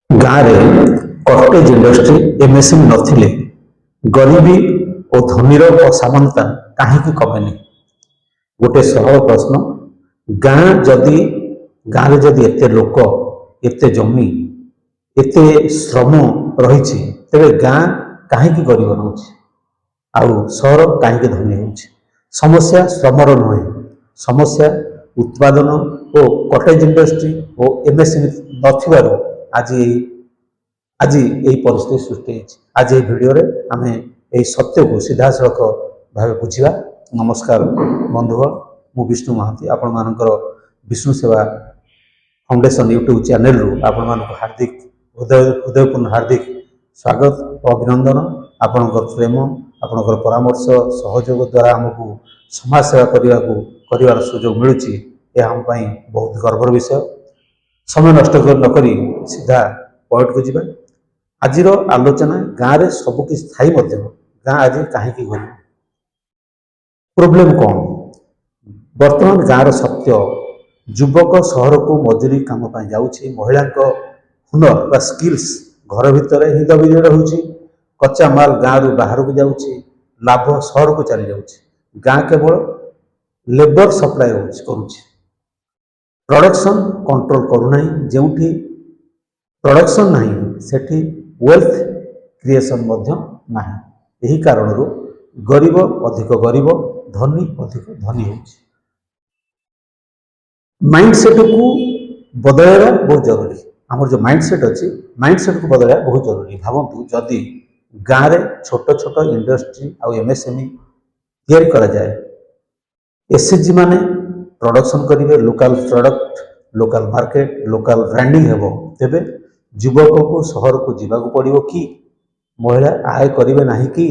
ଗାଁରେ cottage industry MSME ନଥିଲେ ଗରିବୀ ଓ ଧନୀର ଅସମାନତା କାହିଁକି କମେନି? ଗୋଟେ ସରଳ ପ୍ରଶ୍ନ। ଗାଁ ଯଦି ଗାଁରେ ଯଦି ଏତେ ଲୋକ, ଏତେ ଜମି, ଏତେ ଶ୍ରମ ରହିଛି, ତେବେ ଗାଁ କାହିଁକି ଗରିବ ରହୁଛି ଆଉ ସହର କାହିଁକି ଧନୀ ହେଉଛି? ସମସ୍ୟା ଶ୍ରମର ନୁହେଁ, ସମସ୍ୟା ଉତ୍ପାଦନ ଓ କଟେଜ ଇଣ୍ଡଷ୍ଟ୍ରି ଓ ଏମଏସଏମଇ ନଥିବାରୁ ଆଜି ଆଜି ଏହି ପରିସ୍ଥିତି ସୃଷ୍ଟି ହେଇଛି। ଆଜି ଏହି ଭିଡ଼ିଓରେ ଆମେ ଏହି ସତ୍ୟକୁ ସିଧାସଳଖ ଭାବେ ବୁଝିବା। ନମସ୍କାର ବନ୍ଧୁଗଣ, ମୁଁ ବିଷ୍ଣୁ ମହାନ୍ତି, ଆପଣମାନଙ୍କର ବିଷ୍ଣୁ ସେବା ଫାଉଣ୍ଡେସନ ୟୁଟ୍ୟୁବ ଚ୍ୟାନେଲରୁ ଆପଣମାନଙ୍କୁ ହୃଦୟପୂର୍ଣ୍ଣ ହାର୍ଦ୍ଦିକ ସ୍ୱାଗତ ଓ ଅଭିନନ୍ଦନ। ଆପଣଙ୍କର ପ୍ରେମ, ଆପଣଙ୍କର ପରାମର୍ଶ, ସହଯୋଗ ଦ୍ୱାରା ଆମକୁ ସମାଜ ସେବା କରିବାର ସୁଯୋଗ ମିଳୁଛି। ଏହା ଆମ ପାଇଁ ବହୁତ ଗର୍ବର ବିଷୟ। ସମୟ ନଷ୍ଟ ନକରି ସିଧା ପଏଣ୍ଟକୁ ଯିବା। ଆଜିର ଆଲୋଚନା, ଗାଁରେ ସବୁକିଛି ଥାଇ ମଧ୍ୟ ଗାଁ ଆଜି କାହିଁକି ଗରିବ? ପ୍ରୋବ୍ଲେମ କ'ଣ? ବର୍ତ୍ତମାନ ଗାଁର ସତ୍ୟ, ଯୁବକ ସହରକୁ ମଜୁରୀ କାମ ପାଇଁ ଯାଉଛି। ମହିଳାଙ୍କ ହୁନର ବା ସ୍କିଲ୍ସ ଘର ଭିତରେ ହିଁ ଦବି ରହୁଛି। କଚ୍ଚା ମାଲ ଗାଁରୁ ବାହାରକୁ ଯାଉଛି, ଲାଭ ସହରକୁ ଚାଲି ଯାଉଛି। ଗାଁ କେବଳ ଲେବର ସପ୍ଲାଏ କରୁଛି, ପ୍ରଡକ୍ସନ କଣ୍ଟ୍ରୋଲ କରୁନାହିଁ। ଯେଉଁଠି ପ୍ରଡକ୍ସନ ନାହିଁ ସେଠି ୱେଲ୍ଥ କ୍ରିଏସନ ମଧ୍ୟ ନାହିଁ। ଏହି କାରଣରୁ ଗରିବ ଅଧିକ ଗରିବ, ଧନୀ ଅଧିକ ଧନୀ ହେଉଛି। ମାଇଣ୍ଡସେଟକୁ ବଦଳାଇବା ବହୁତ ଜରୁରୀ। ଆମର ଯେଉଁ ମାଇଣ୍ଡସେଟ୍ ଅଛି, ମାଇଣ୍ଡସେଟକୁ ବଦଳାଇବା ବହୁତ ଜରୁରୀ। ଭାବନ୍ତୁ, ଯଦି ଗାଁରେ ଛୋଟ ଛୋଟ ଇଣ୍ଡଷ୍ଟ୍ରି ଆଉ ଏମଏସଏମଇ ତିଆରି କରାଯାଏ, ଏସଏଚଜି ମାନେ ପ୍ରଡକ୍ସନ କରିବେ, local product, local market, local branding ହେବ, ତେବେ ଯୁବକକୁ ସହରକୁ ଯିବାକୁ ପଡ଼ିବ କି? ମହିଳା ଆୟ କରିବେ ନାହିଁ କି?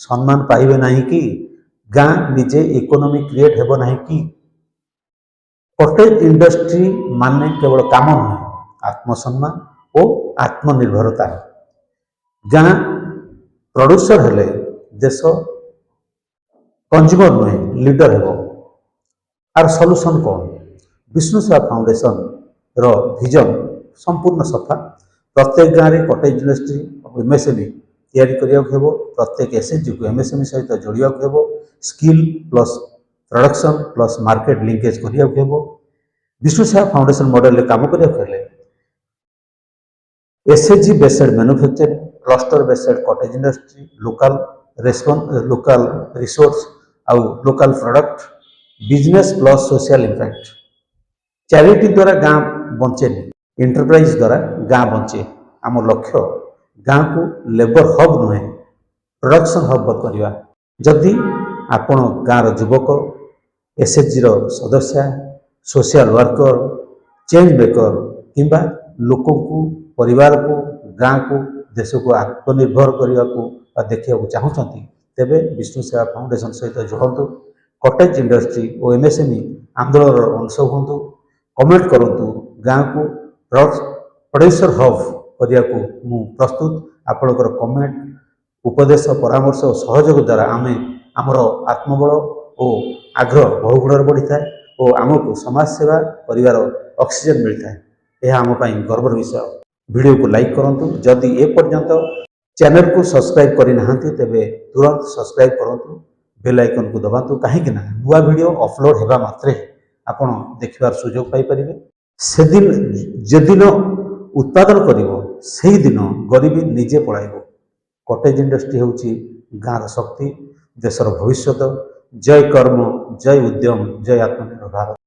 ସମ୍ମାନ ପାଇବେ ନାହିଁ କି? ଗାଁ ନିଜେ ଇକୋନୋମି କ୍ରିଏଟ ହେବ ନାହିଁ କି? କଟେଜ ଇଣ୍ଡଷ୍ଟ୍ରି ମାନେ କେବଳ କାମ ନୁହେଁ, ଆତ୍ମସମ୍ମାନ ଓ ଆତ୍ମନିର୍ଭରତା। ଗାଁ ପ୍ରଡ୍ୟୁସର ହେଲେ ଦେଶ କନଜ୍ୟୁମର ନୁହେଁ, ଲିଡର ହେବ। ଆର ସଲ୍ୟୁସନ କ'ଣ? ବିଷ୍ଣୁ ସେବା ଫାଉଣ୍ଡେସନର ଭିଜନ ସମ୍ପୂର୍ଣ୍ଣ ସଫା। ପ୍ରତ୍ୟେକ ଗାଁରେ କଟେଜ ଇଣ୍ଡଷ୍ଟ୍ରି ଏମଏସଏମଇ ତିଆରି କରିବାକୁ ହେବ। ପ୍ରତ୍ୟେକ ଏସଏଚଜିକୁ ଏମଏସଏମଇ ସହିତ ଯୋଡ଼ିବାକୁ ହେବ। Skill plus production plus market linkage କରିବାକୁ ହେବ। ବିଷ୍ଣୁ ସେବା ଫାଉଣ୍ଡେସନ ମଡେଲରେ କାମ କରିବାକୁ ହେଲେ SHG based manufacturing, cluster based cottage industry, local resource ଆଉ local product, business plus social impact. Charity ଦ୍ୱାରା ଗାଁ ବଞ୍ଚେନି, ଏଣ୍ଟରପ୍ରାଇଜ ଦ୍ୱାରା ଗାଁ ବଞ୍ଚେ। ଆମ ଲକ୍ଷ୍ୟ ଗାଁକୁ ଲେବର ହବ୍ ନୁହେଁ, ପ୍ରଡକ୍ସନ ହବ୍ କରିବା। ଯଦି ଆପଣ ଗାଁର ଯୁବକ, ଏସଏଚଜିର ସଦସ୍ୟ, ସୋସିଆଲ ୱାର୍କର, ଚେଞ୍ଜ ମେକର କିମ୍ବା ଲୋକଙ୍କୁ, ପରିବାରକୁ, ଗାଁକୁ, ଦେଶକୁ ଆତ୍ମନିର୍ଭର କରିବାକୁ ବା ଦେଖିବାକୁ ଚାହୁଁଛନ୍ତି, ତେବେ ବିଷ୍ଣୁ ସେବା ଫାଉଣ୍ଡେସନ ସହିତ ଯୋଡ଼ନ୍ତୁ। କଟେଜ ଇଣ୍ଡଷ୍ଟ୍ରି ଓ ଏମଏସଏମଇ ଆନ୍ଦୋଳନର ଅଂଶ ହୁଅନ୍ତୁ। କମେଣ୍ଟ କରନ୍ତୁ। ଗାଁକୁ ପ୍ରଡ୍ୟୁସର ହବ୍ କରିବାକୁ ମୁଁ ପ୍ରସ୍ତୁତ। ଆପଣଙ୍କର କମେଣ୍ଟ, ଉପଦେଶ, ପରାମର୍ଶ ଓ ସହଯୋଗ ଦ୍ୱାରା ଆମର ଆତ୍ମବଳ ଓ ଆଗ୍ରହ ବହୁଗୁଣରେ ବଢ଼ିଥାଏ ଓ ଆମକୁ ସମାଜ ସେବା କରିବାର ଅକ୍ସିଜେନ ମିଳିଥାଏ। ଏହା ଆମ ପାଇଁ ଗର୍ବର ବିଷୟ। ଭିଡ଼ିଓକୁ ଲାଇକ୍ କରନ୍ତୁ। ଯଦି ଏପର୍ଯ୍ୟନ୍ତ ଚ୍ୟାନେଲକୁ ସବସ୍କ୍ରାଇବ୍ କରିନାହାନ୍ତି, ତେବେ ତୁରନ୍ତ ସବସ୍କ୍ରାଇବ୍ କରନ୍ତୁ, ବେଲ୍ ଆଇକନକୁ ଦବାନ୍ତୁ। କାହିଁକି ନା ନୂଆ ଭିଡ଼ିଓ ଅପଲୋଡ଼ ହେବା ମାତ୍ରେ ଆପଣ ଦେଖିବାର ସୁଯୋଗ ପାଇପାରିବେ। ଯେଦିନ ଉତ୍ପାଦନ କରିବ, ସେହିଦିନ ଗରିବୀ ନିଜେ ପଳାଇବ। କଟେଜ ଇଣ୍ଡଷ୍ଟ୍ରି ହେଉଛି ଗାଁର ଶକ୍ତି, ଦେଶର ଭବିଷ୍ୟତ। ଜୟ କର୍ମ, ଜୟ ଉଦ୍ୟମ, ଜୟ ଆତ୍ମନିର୍ଭର ଭାରତ।